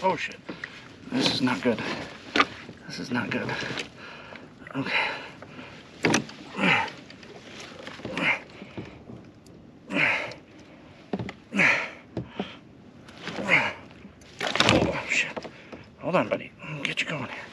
Oh shit. This is not good. This is not good. Okay. Oh shit. Hold on, buddy. Get you going here.